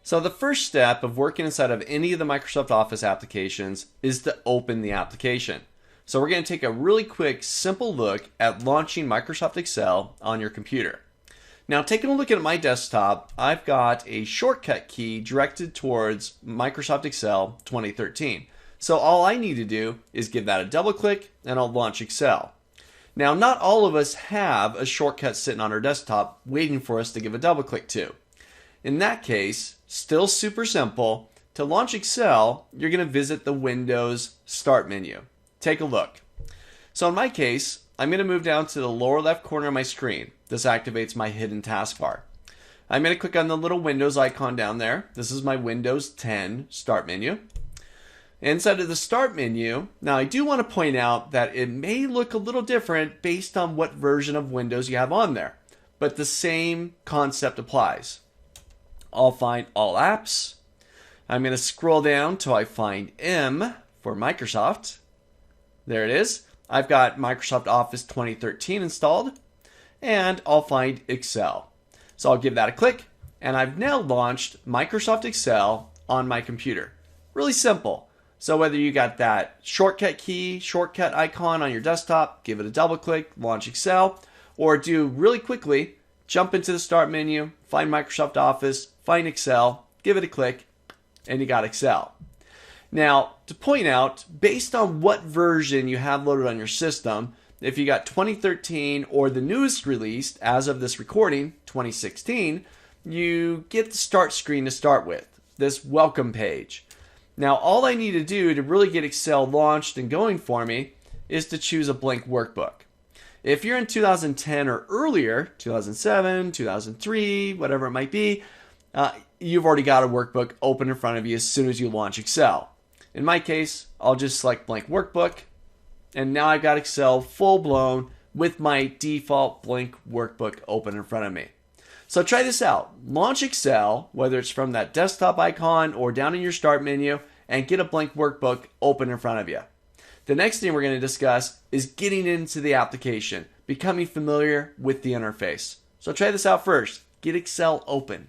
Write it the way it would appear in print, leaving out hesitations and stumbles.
So the first step of working inside of any of the Microsoft Office applications is to open the application. So we're going to take a really quick, simple look at launching Microsoft Excel on your computer. Now, taking a look at my desktop, I've got a shortcut key directed towards Microsoft Excel 2013. So all I need to do is give that a double click and I'll launch Excel. Now, not all of us have a shortcut sitting on our desktop waiting for us to give a double click to. In that case, still super simple, to launch Excel, you're going to visit the Windows Start menu. Take a look. So in my case, I'm going to move down to the lower left corner of my screen. This activates my hidden taskbar. I'm going to click on the little Windows icon down there. This is my Windows 10 Start menu. Inside of the Start menu, now I do want to point out that it may look a little different based on what version of Windows you have on there, but the same concept applies. I'll find All Apps. I'm going to scroll down till I find M for Microsoft. There it is. I've got Microsoft Office 2013 installed, and I'll find Excel. So I'll give that a click, and I've now launched Microsoft Excel on my computer. Really simple. So whether you got that shortcut key, shortcut icon on your desktop, give it a double click, launch Excel, or do really quickly, jump into the Start menu, find Microsoft Office, find Excel, give it a click, and you got Excel. Now, to point out, based on what version you have loaded on your system, if you got 2013 or the newest released as of this recording, 2016, you get the Start screen to start with, this welcome page. Now, all I need to do to really get Excel launched and going for me is to choose a blank workbook. If you're in 2010 or earlier, 2007, 2003, whatever it might be, you've already got a workbook open in front of you as soon as you launch Excel. In my case, I'll just select blank workbook, and now I've got Excel full blown with my default blank workbook open in front of me. So try this out. Launch Excel, whether it's from that desktop icon or down in your Start menu, and get a blank workbook open in front of you. The next thing we're going to discuss is getting into the application, becoming familiar with the interface. So try this out first. Get Excel open.